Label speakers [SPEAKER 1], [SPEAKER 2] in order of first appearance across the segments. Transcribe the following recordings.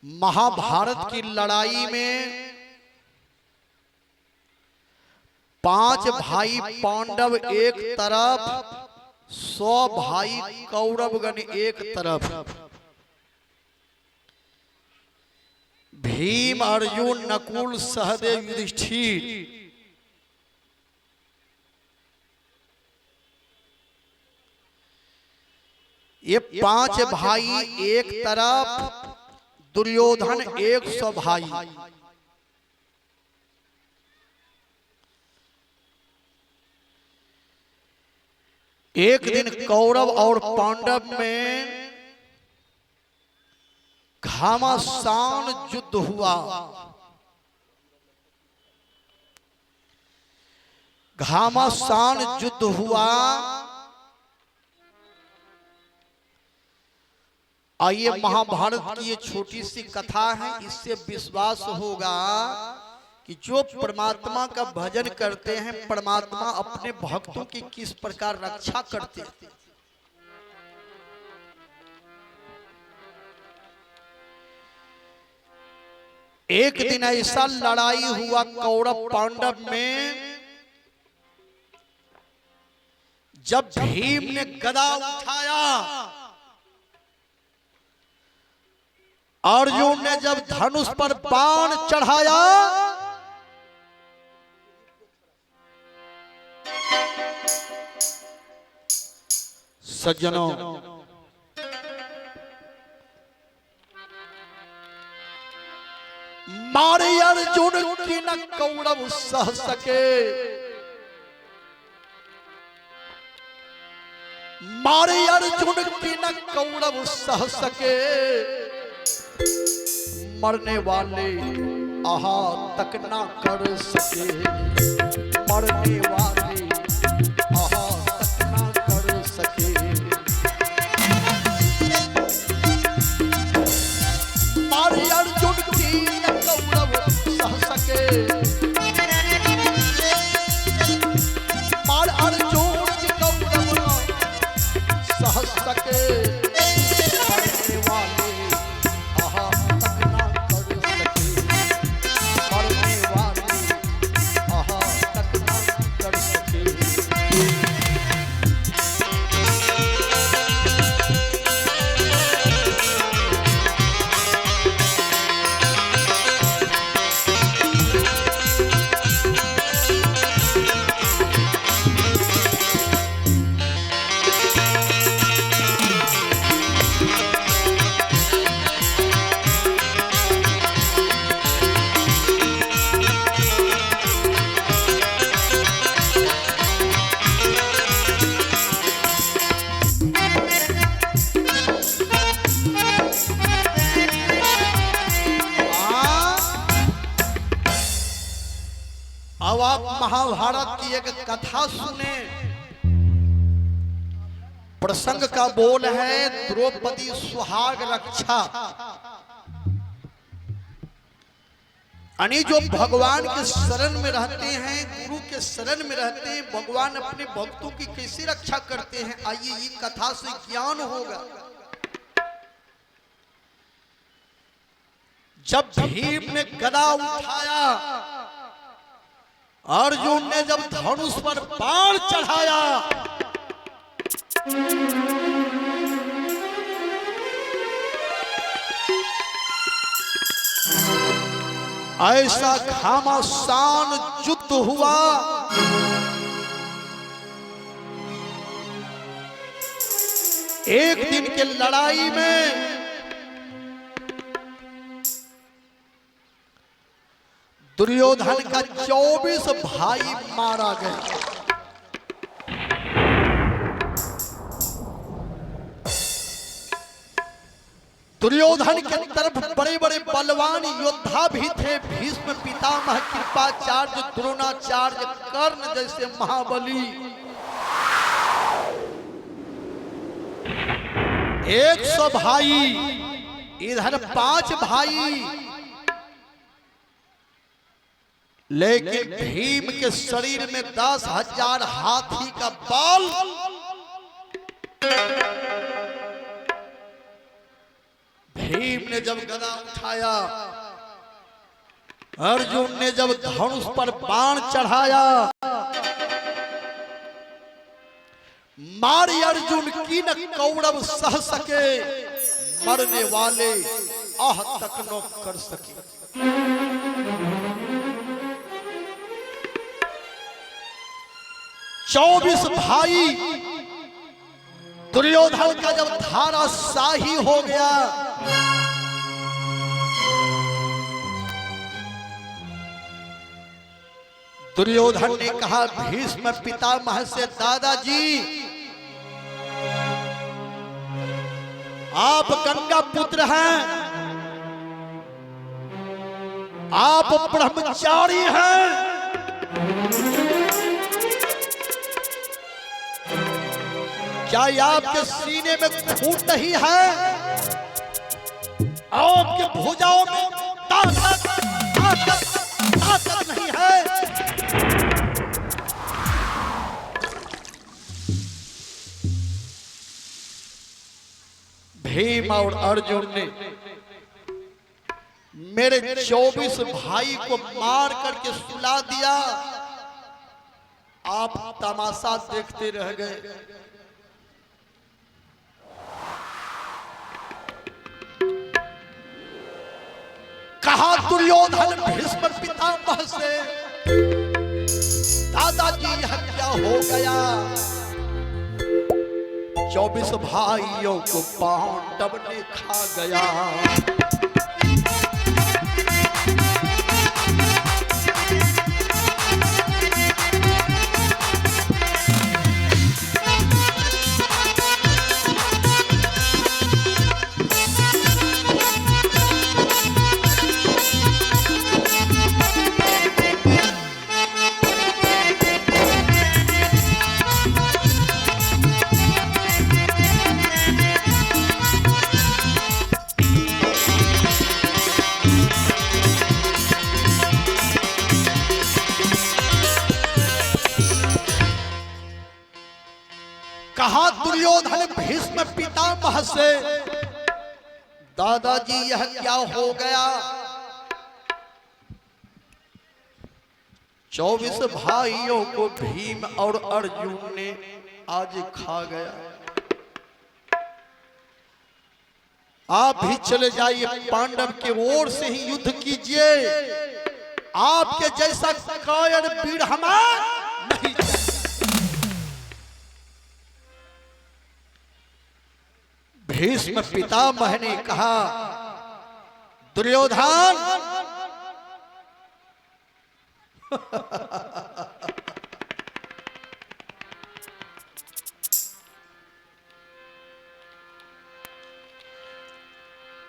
[SPEAKER 1] महाभारत की लड़ाई में 5 भाई पांडव एक तरफ, 100 भाई कौरवगण एक तरफ। भीम, अर्जुन, नकुल, सहदेव, युधिष्ठिर ये 5 भाई एक तरफ, दुर्योधन 100 भाई। एक दिन कौरव और पांडव में घमासान युद्ध हुआ। घमासान युद्ध हुआ। आइए, महाभारत की ये छोटी सी कथा है, इससे विश्वास होगा कि जो परमात्मा का भजन करते हैं, परमात्मा अपने भक्तों की किस प्रकार रक्षा करते हैं। एक दिन ऐसा लड़ाई हुआ कौरव पांडव में, जब भीम ने गदा उठाया, अर्जुन ने जब धनुष पर बाण चढ़ाया, सज्जनों, मारे अर्जुन की न कौरव सह सके। मारे अर्जुन की न कौरव सह सके। मरने वाले आहा तक ना कर सके। मरने वाले आहा तक ना कर सके। मारे अर्जुन की न कौरव सह सके। मार अर्जुन की कौरव सह सके। मरने वाले अब आप महाभारत की एक कथा सुने। प्रसंग का बोल है द्रौपदी सुहाग रक्षा। यानी जो भगवान के शरण में रहते हैं, गुरु के शरण में रहते हैं, भगवान अपने भक्तों की कैसे रक्षा करते हैं, आइए ये कथा से ज्ञान होगा। जब भीम ने गदा उठाया, अर्जुन ने जब धनुष पर बाण चढ़ाया, ऐसा घमासान युद्ध हुआ। एक दिन के लड़ाई में दुर्योधन का 24 भाई मारा गया। दुर्योधन के तरफ बड़े बड़े बलवान योद्धा भी थे। भीष्म पितामह, कृपाचार्य, द्रोणाचार्य, कर्ण जैसे महाबली। 100 भाई, इधर 5 भाई। लेकिन भीम के शरीर में 10,000 हाथी का बल। भीम ने जब गदा उठाया, अर्जुन ने जब धनुष पर बाण चढ़ाया, मारी अर्जुन की न कौरव सह सके, मरने वाले आह तक न कर सके। 24 भाई दुर्योधन का जब धाराशाही हो गया, दुर्योधन ने कहा भीष्म पितामह से, दादाजी आप गंगा पुत्र हैं, आप ब्रह्मचारी हैं, क्या ये आपके सीने में खून नहीं है? आपके भुजाओं में ताकत नहीं है? भीम और अर्जुन ने मेरे 24 भाई को मार करके सुला दिया, आप तमाशा देखते रह गए। कहा दुर्योधन भीष्म पितामह से, दादाजी यह क्या हो गया? 24 भाइयों को पांडव ने खा गया। कहा दुर्योधन भीष्म पितामह से, दादाजी यह क्या हो गया? 24 भाइयों को भीम और अर्जुन ने आज खा गया। आप भी चले जाइए, पांडव के ओर से ही युद्ध कीजिए, आपके जैसा कायर वीर हमार नहीं। भीष्म पितामह ने कहा दुर्योधन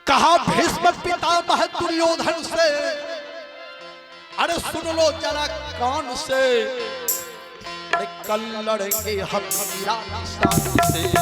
[SPEAKER 1] कहा भीष्म पितामह दुर्योधन से, अरे सुन लो जरा कान से, अरे कल लड़ेंगे हम वीरान से।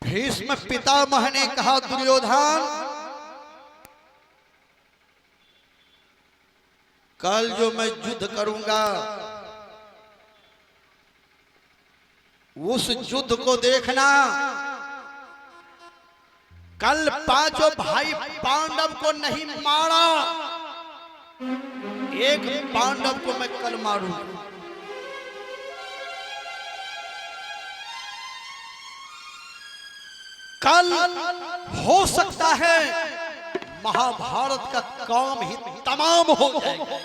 [SPEAKER 1] भीष्म पितामह ने कहा दुर्योधन, कल जो मैं युद्ध करूंगा उस युद्ध को देखना। कल पांचों भाई पांडव को नहीं मारा, एक पांडव को मैं कल मारूंगा। कल हो सकता है महाभारत का काम ही तमाम हो जाएगा।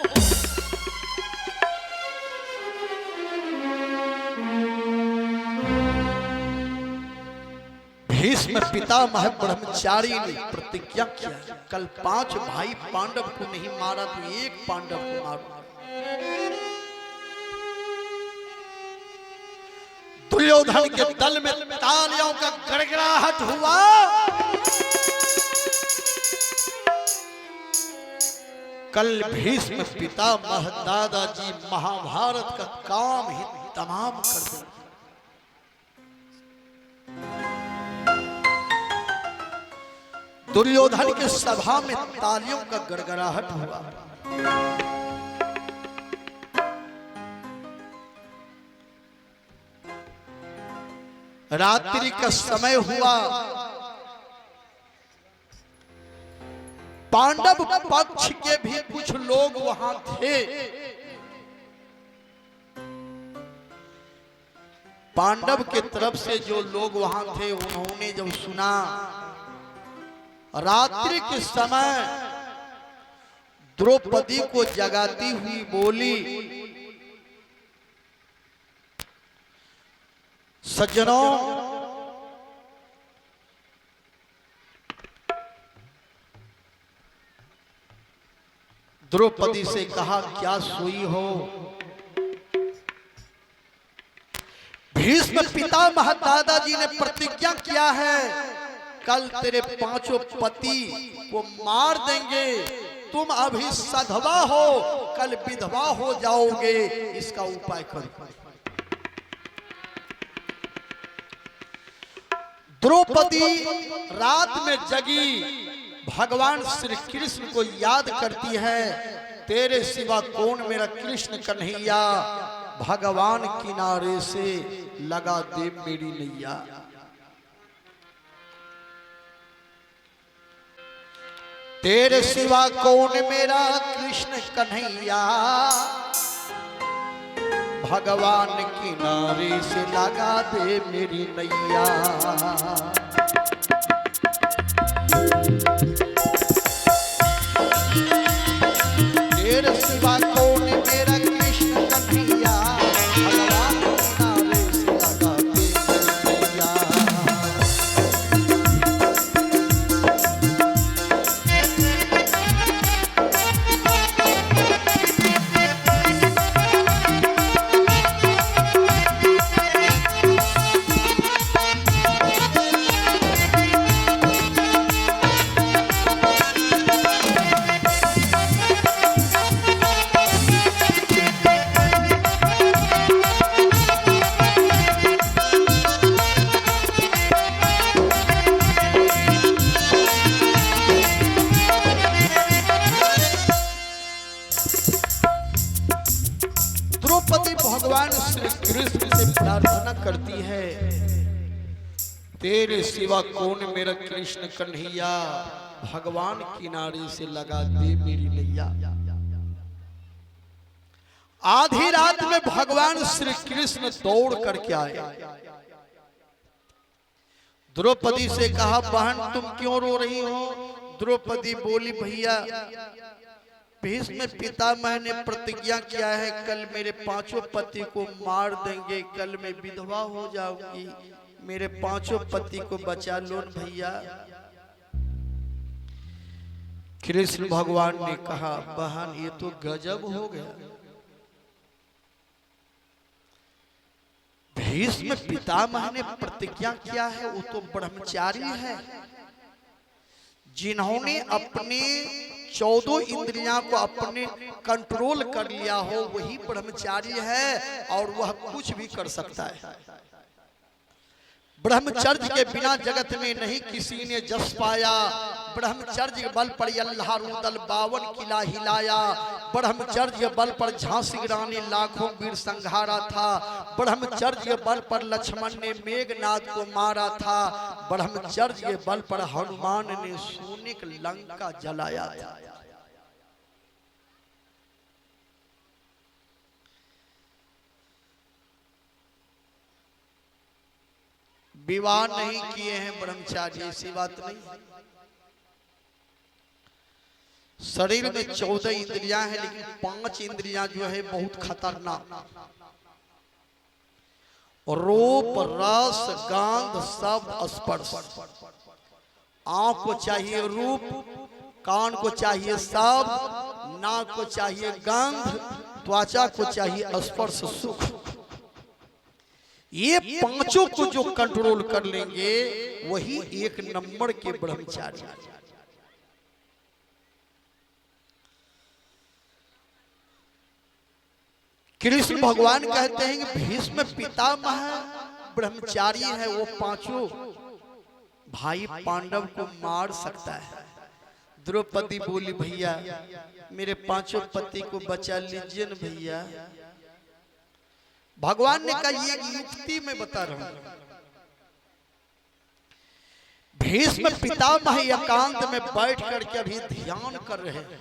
[SPEAKER 1] भीष्म पितामह ब्रह्मचारी ने प्रतिज्ञा किया, कल 5 भाई पांडव को नहीं मारा तो एक पांडव को मारूंगा। दुर्योधन के दल में तालियों का गड़गड़ाहट हुआ। कल भीष्म पितामह दादाजी महाभारत का काम ही तमाम कर देंगे। दुर्योधन के सभा में तालियों का गड़गड़ाहट हुआ। रात्रि का समय हुआ। पांडव पक्ष के भी कुछ लोग वहां थे। पांडव के तरफ से जो लोग वहां थे उन्होंने जब सुना, रात्रि के समय द्रौपदी को जगाती हुई बोली, सज्जनों, द्रौपदी से कहा क्या सोई हो? भीष्म पितामह दादाजी ने प्रतिज्ञा किया है, कल तेरे 5 पति को मार देंगे। तुम अभी सधवा हो, कल विधवा हो जाओगे, इसका उपाय करो। द्रौपदी रात में जगी भगवान श्री कृष्ण को याद करती है, तेरे सिवा कौन मेरा कृष्ण कन्हैया, भगवान किनारे से लगा दे मेरी नैया। तेरे सिवा कौन मेरा कृष्ण कन्हैया, भगवान किनारे से लगा दे मेरी नैया। तेरे सिवा कौन मेरा कृष्ण कन्हैया, भगवान किनारे से लगा दे मेरी नैया। द्रौपदी भगवान श्री कृष्ण से प्रार्थना करती है, तेरे सिवा कौन मेरा कृष्ण कन्हैया, भगवान किनारे से लगा दे मेरी नैया। आधी रात में भगवान श्री कृष्ण दौड़ करके आए। द्रौपदी से कहा, बहन तुम क्यों रो रही हो? द्रौपदी बोली, भैया भीष्म पितामह ने प्रतिज्ञा किया है, कल मेरे 5 पति को मार देंगे, कल मैं विधवा हो जाऊंगी, मेरे 5 पति को बचा लो भैया। कृष्ण भगवान ने कहा, बहन ये तो गजब हो गया। भीष्म पितामह ने प्रतिज्ञा किया है, वो तो ब्रह्मचारी है। जिन्होंने अपने 14 इंद्रियां को अपने कंट्रोल कर लिया हो वही ब्रह्मचारी है, और वह कुछ भी कर सकता है। ब्रह्मचर्य के बिना जगत में नहीं किसी ने जस पाया। ब्रह्मचर्य बल पर अल्लाह रुदल 52 किला हिलाया। ब्रह्मचर्य बल पर झांसी रानी लाखों वीर संघारा था। ब्रह्मचर्य बल पर लक्ष्मण ने मेघनाद को मारा था। ब्रह्मचर्य बल पर हनुमान ने सोने की लंका जलाया था। विवाह नहीं किए हैं ब्रह्मचारी, ऐसी बात नहीं। शरीर में 14 इंद्रियां हैं, लेकिन 5 इंद्रियां जो है बहुत खतरनाक। रूप रस गंध शब्द स्पर्श। आंख को चाहिए रूप, कान को चाहिए शब्द, नाक को चाहिए गंध, त्वचा को चाहिए स्पर्श सुख। ये पांचों को जो कंट्रोल कर लेंगे वही एक नंबर के ब्रह्मचारी। कृष्ण भगवान कहते हैं कि भीष्म पितामह ब्रह्मचारी है, वो पांचों भाई पांडव को मार सकता है। द्रौपदी बोली भैया मेरे पांचों पति को बचा लीजिए न भैया। भगवान ने कहा ये युक्ति मैं बता रहा हूं। भीष्म पितामह एकांत में बैठ करके अभी ध्यान कर रहे हैं।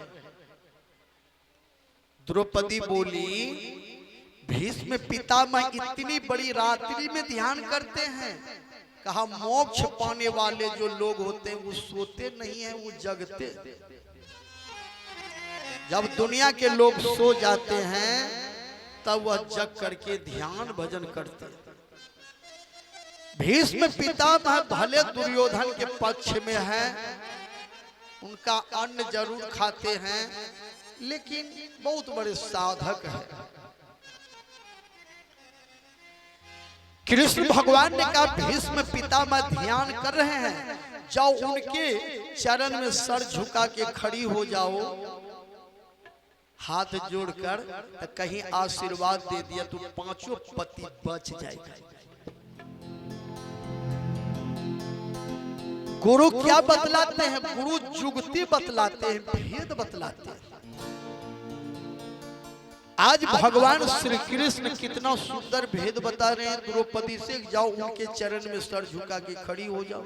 [SPEAKER 1] द्रौपदी बोली भीष्म पितामह इतनी बड़ी रात्रि में ध्यान करते हैं। कहा मोक्ष पाने वाले जो लोग होते हैं वो सोते नहीं हैं, वो जगते। जब दुनिया के लोग सो जाते हैं तब वह जग करके ध्यान भजन करते हैं। भीष्म पितामह भले दुर्योधन के पक्ष में है, उनका अन्न जरूर खाते हैं, लेकिन बहुत बड़े साधक हैं। कृष्ण भगवान ने कहा भीष्म पितामह ध्यान कर रहे हैं, जाओ उनके चरण में सर झुका के खड़ी हो जाओ, हाथ जोड़कर कहीं आशीर्वाद दे दिया तो पांचों पति बच जाएगा। गुरु क्या बतलाते हैं? गुरु जुगती बतलाते हैं, भेद बतलाते हैं। आज भगवान श्री कृष्ण कितना सुंदर भेद बता रहे हैं द्रौपदी से, जाओ उनके चरण में सर झुका के खड़ी हो जाओ।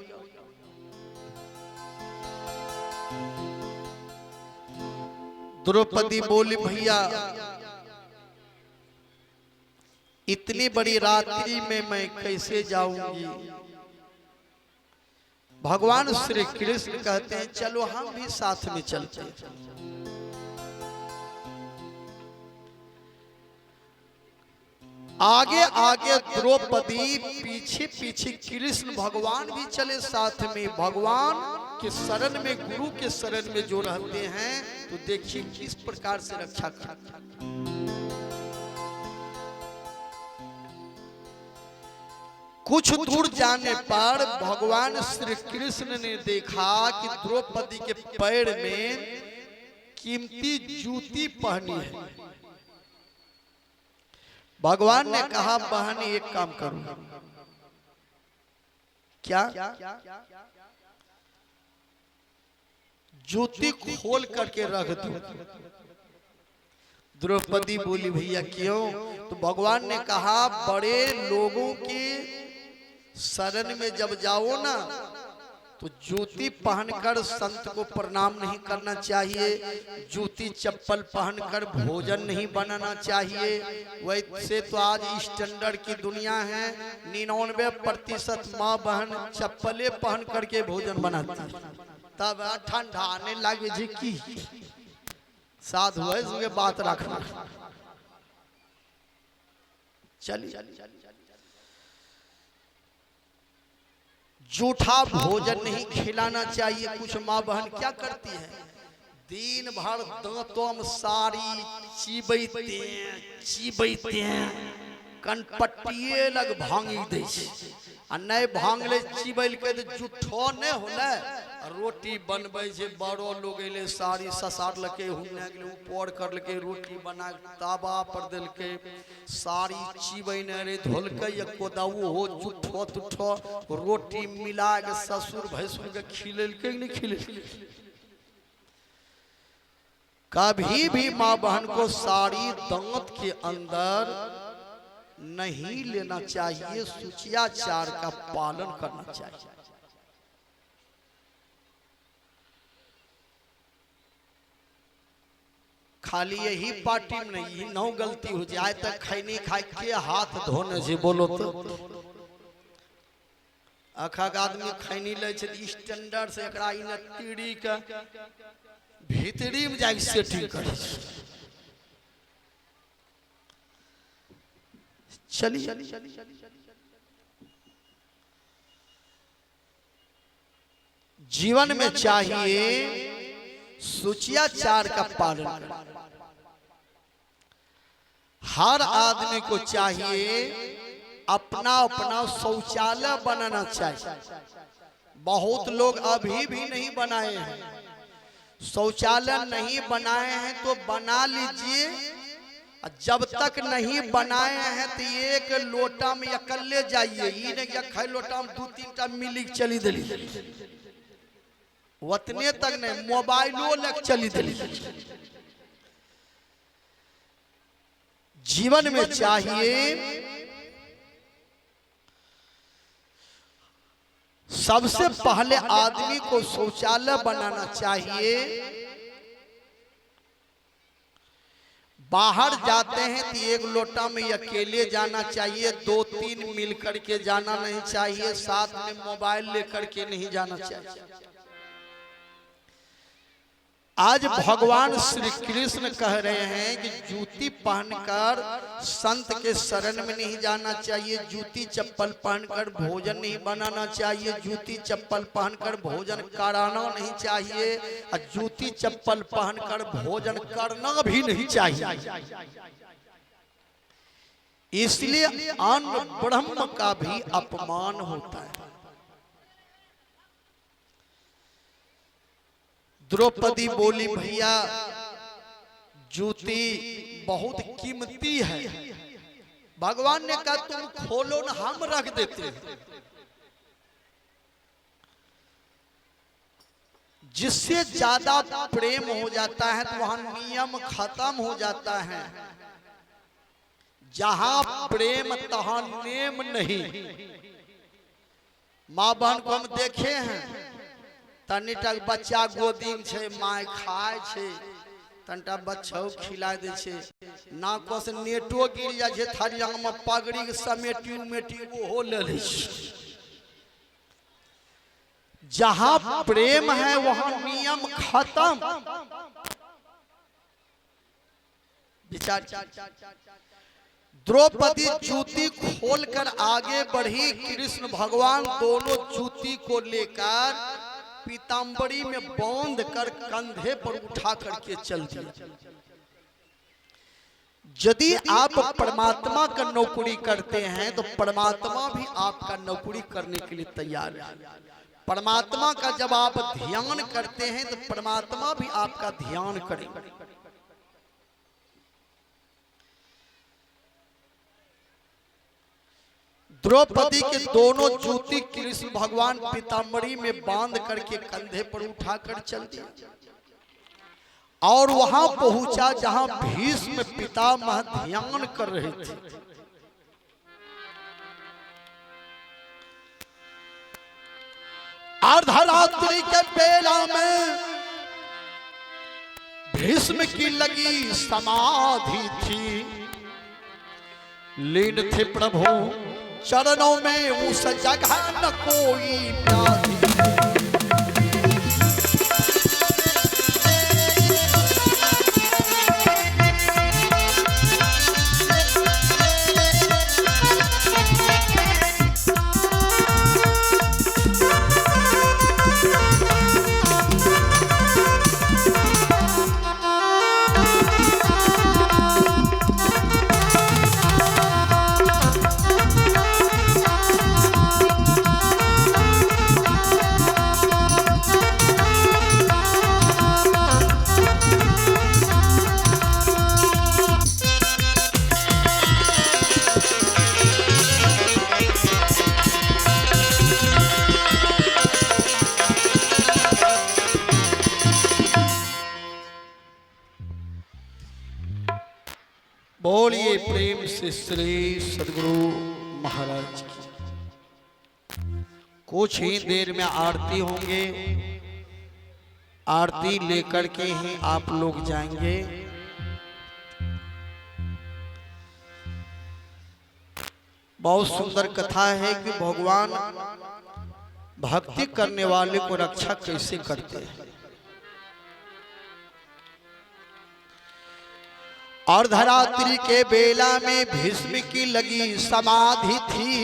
[SPEAKER 1] द्रौपदी बोली भैया इतनी बड़ी रात्रि में मैं कैसे जाऊंगी? भगवान श्री कृष्ण कहते हैं चलो हम भी साथ में चलते हैं। आगे आगे द्रौपदी, पीछे पीछे कृष्ण भगवान भी चले साथ में। भगवान के शरण में, गुरु के शरण में जो रहते हैं तो देखिए किस प्रकार से रक्षा करते हैं। कुछ दूर जाने पर भगवान श्री कृष्ण ने देखा कि द्रौपदी के पैर में कीमती जूती पहनी है। भगवान ने कहा बहन एक काम करो, क्या? जूती खोल करके रख दो। द्रौपदी बोली भैया क्यों? तो भगवान ने कहा बड़े लोगों के शरण में जब जाओ ना तो जूती पहनकर संत को प्रणाम नहीं करना चाहिए, जूती चप्पल पहनकर भोजन नहीं बनाना चाहिए। वैसे तो आज स्टैंडर्ड की दुनिया है, 99% माँ बहन चप्पलें पहन करके भोजन बनाती है। तब ठंडा आने लगे जी की साधु है बात रखना। चलिए जूठा भोजन नहीं खिलाना चाहिए। कुछ माँ बहन क्या करती है, दिन भर दांतों में सारी चिबैते कनपट्टिए लग भांगी दे आ नहीं भांग ले चिबैल के तो जूठो नहीं होले। रोटी बनबै छै, बड़ो लोग एले साड़ी ससार लके हुने गेले ऊपर कर लके रोटी बना तावा पर देलके, साड़ी चिबैने रे धोलके एको दाऊ हो जूठो तुठो रोटी मिला के ससुर भैंसुर के खिलेलके नहीं खिलेलके। कभी भी माँ बहन को साड़ी दांत के अंदर नहीं लेना चाहिए, शुचियाचार का पालन करना चाहिए। खाली यही पार्टी में नहीं, नौ गलती हो जाए तक खैनी खाए के हाथ धोने से बोलो तो अखक आदमी खैनी ले स्टैंडर्ड से एकरा इन तीड़ी के भीतरी में जाके सेटिंग करे। चलिए जीवन में चाहिए शुचियाचार का पालन करना। हर आदमी को चाहिए अपना अपना शौचालय बनाना चाहिए। बहुत लोग अभी भी नहीं बनाए हैं। शौचालय नहीं बनाए हैं तो बना लीजिए। जब तक नहीं बनाए हैं तो एक लोटा में अकेले जाइए, ये नहीं कि लोटा में 2-3टा मिली चली दिली, उतने तक नहीं, मोबाइलो लग चली दिली। जीवन में चाहिए सबसे पहले आदमी को शौचालय बनाना चाहिए। बाहर जाते हैं तो एक लोटा में अकेले जाना चाहिए, 2-3 मिलकर के जाना नहीं चाहिए, साथ में मोबाइल लेकर के नहीं जाना चाहिए। आज भगवान श्री कृष्ण कह रहे हैं कि जूती पहनकर संत के शरण में नहीं जाना चाहिए, जूती चप्पल पहनकर भोजन नहीं बनाना चाहिए, जूती चप्पल पहनकर भोजन कराना नहीं चाहिए, और जूती चप्पल पहनकर भोजन करना भी नहीं चाहिए। इसलिए अन्न ब्रह्म का भी अपमान होता है। द्रौपदी बोली, भैया जूती बहुत कीमती है। भगवान ने कहा तुम खोलो ना, हम रख देते हैं। जिससे ज्यादा प्रेम हो जाता है तो वहां नियम खत्म हो जाता है। जहां प्रेम तहां नेम नहीं। माँ बहन को हम देखे हैं, तनिटा बच्चा गोदी में छे, माय खाए छे, तनिटा बच्चा खिला दे छे, नाको से नेटो गिर जा छे, थरिया में पगड़ी के समेटी उमेटी वो ले ले छे। जहां प्रेम है वहां नियम खत्म। विचार, द्रौपदी जूती खोलकर आगे बढ़ी, कृष्ण भगवान दोनों जूती को लेकर पीताम्बरी में बांध कर कंधे पर उठा करके चल दिया। यदि आप परमात्मा का नौकरी करते हैं तो परमात्मा भी आपका नौकरी करने के लिए तैयार है। परमात्मा का जब आप ध्यान करते हैं तो परमात्मा भी आपका ध्यान करेगा। द्रौपदी के दोनों जूती कृष्ण भगवान पीताम्बरी में बांध करके कंधे पर उठाकर चल दिया और वहां पहुंचा जहां भीष्म पितामह ध्यान कर रहे थे। अर्धरात्रि के बेला में भीष्म की लगी समाधि थी, लीन थे प्रभु चरणों में, उस जगह न कोई व्याधि। बोलिए प्रेम से श्री सदगुरु महाराज की। कुछ ही देर में आरती होंगे, आरती लेकर के ही आप लोग जाएंगे। बहुत सुंदर कथा है कि भगवान भक्ति करने वाले को रक्षा कैसे करते हैं। अर्धरात्रि के बेला में भीष्म की लगी समाधि थी,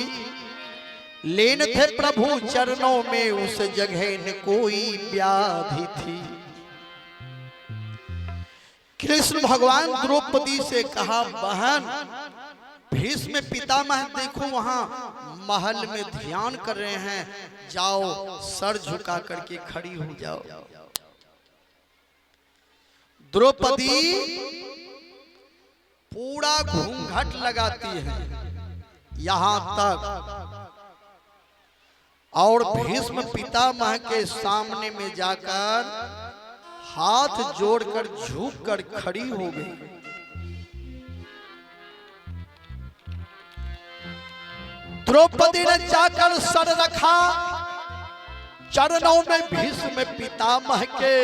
[SPEAKER 1] लेन थे प्रभु चरणों में उस जगह न कोई व्याधि थी। कृष्ण भगवान द्रौपदी से कहा, बहन भीष्म पितामह देखो वहां महल में ध्यान कर रहे हैं, जाओ सर झुका करके खड़ी हो जाओ। द्रौपदी पूरा घूंघट लगाती है यहां तक, और भीष्म पितामह के सामने में जाकर हाथ जोड़कर झुककर खड़ी हो गई। द्रौपदी ने जाकर सर रखा चरणों में, भीष्म पितामह के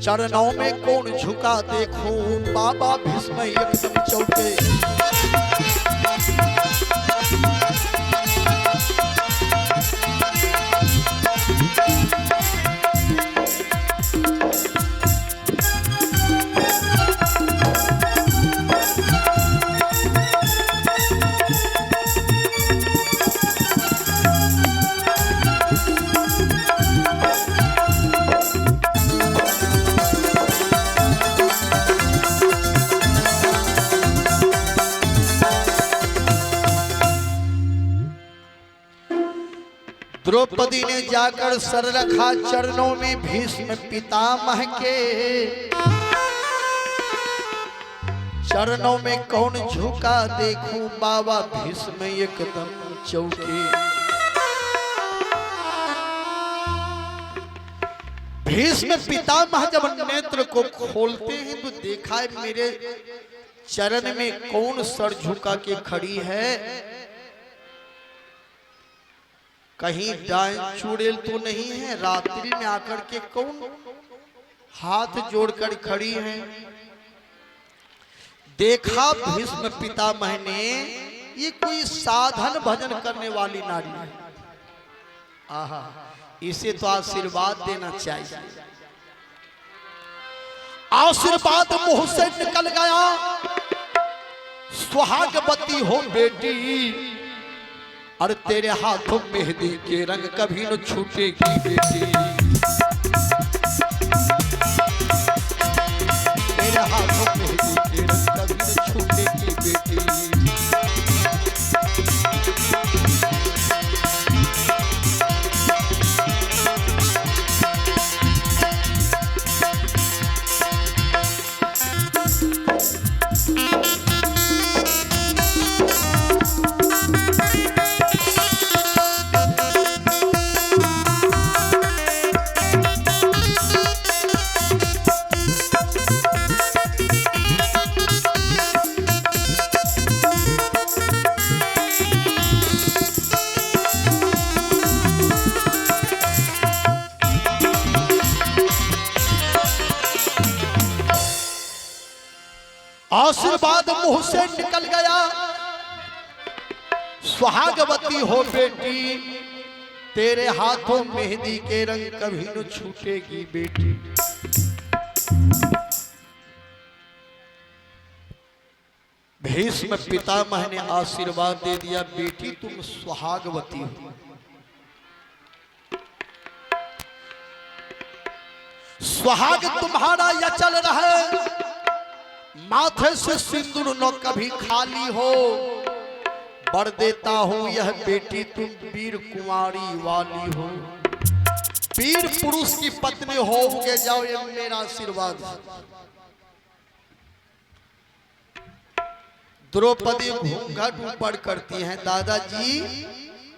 [SPEAKER 1] चरणों में कौन झुका देखो, बाबा भीष्म एकदम चौंके। द्रौपदी ने जाकर सर रखा चरणों में भीष्म पितामह के, चरणों में कौन झुका देखूं, बाबा भीष्म एकदम चौंके। भीष्म पितामह जब नेत्र को खोलते हैं तो देखा है मेरे चरण में कौन सर झुका के खड़ी है, कहीं डाइन चुड़ैल तो नहीं है, रात्रि में आकर के कौन हाथ जोड़कर खड़ी है। देखा भीष्म पितामह ने ये कोई साधन भजन करने वाली नारी है, आहा इसे तो आशीर्वाद देना चाहिए। आशीर्वाद मुंह से निकल गया, सुहागवती हो बेटी, और तेरे हाथों मेहंदी के रंग कभी न छूटेगी बेटी, तेरे हाथों मेहंदी के रंग कभी न छूटेगी बेटी। आशीर्वाद मुंह से निकल गया, सुहागवती हो बेटी, तेरे हाथों मेहंदी के रंग कभी न छूटेगी बेटी। भीष्म पितामह ने आशीर्वाद दे दिया, बेटी तुम सुहागवती हो। सुहाग तुम्हारा या चल रहा है, माथे से सिंदूर न कभी खाली हो, बर देता हूं यह बेटी तुम वीर कुंवारी वाली हो। वीर पुरुष की पत्नी होगे जाओ, ये मेरा आशीर्वाद। द्रौपदी घूंघट ऊपर करती हैं, दादाजी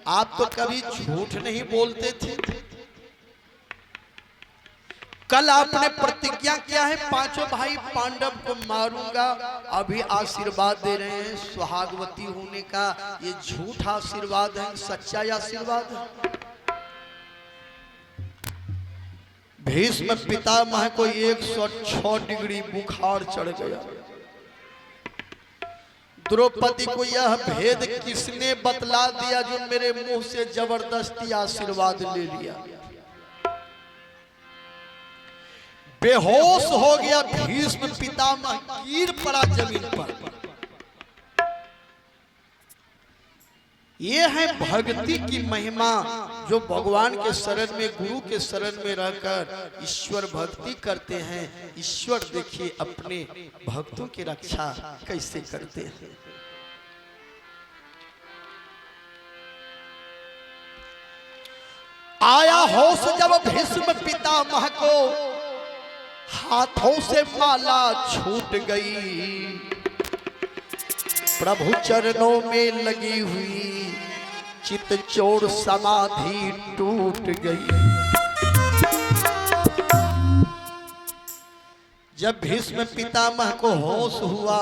[SPEAKER 1] आप तो कभी झूठ नहीं बोलते थे, कल आपने प्रतिज्ञा किया है पांचों भाई पांडव को मारूंगा, अभी आशीर्वाद दे रहे हैं सुहागवती होने का, ये झूठा आशीर्वाद है सच्चा आशीर्वाद है। भीष्म पितामह को 106 डिग्री बुखार चढ़ गया। द्रौपदी को यह भेद किसने बतला दिया जो मेरे मुंह से जबरदस्ती आशीर्वाद ले लिया। बेहोश हो गया भीष्म पितामह, गिर पड़ा जमीन पर। ये है भक्ति की महिमा, जो भगवान के शरण में, गुरु के शरण में रहकर ईश्वर भक्ति करते हैं। ईश्वर देखिए अपने भक्तों की रक्षा कैसे करते हैं। आया होश जब भीष्म पितामह को, हाथों से माला छूट गई, प्रभु चरणों में लगी हुई चित चोर समाधि टूट गई। जब भीष्म पितामह को होश हुआ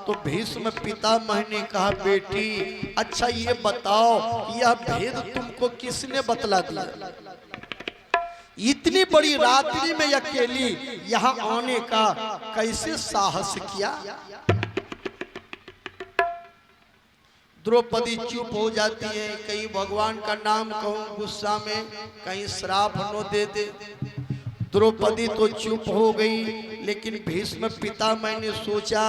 [SPEAKER 1] तो भीष्म पितामह ने कहा, बेटी अच्छा ये बताओ यह भेद तुमको किसने बतला दिया? इतनी बड़ी रात्रि में अकेली यहाँ आने का कैसे साहस किया? द्रौपदी चुप हो जाती है, कहीं भगवान का नाम कहूं गुस्सा में, कहीं श्राप न दे दे। द्रौपदी तो चुप हो गई, लेकिन भीष्म पितामह ने सोचा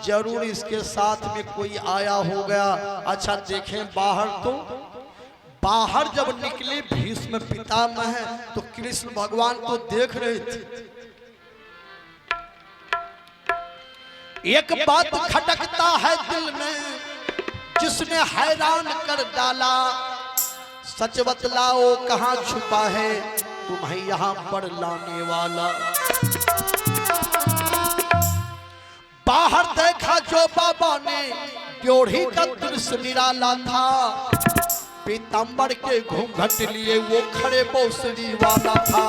[SPEAKER 1] जरूर इसके साथ में कोई आया होगा। अच्छा देखें बाहर, तो बाहर जब निकले भीष्म पितामह तो कृष्ण भगवान को देख रहे थे। एक बात खटकता है दिल में जिसने हैरान कर डाला, सच बतलाओ कहाँ छुपा है तुम्हें यहाँ पर लाने वाला? बाहर देखा जो बाबा ने, ड्योढ़ी का दृश्य निराला था। पीतांबर के घूंघट लिए वो खड़े बांसुरी वाला था।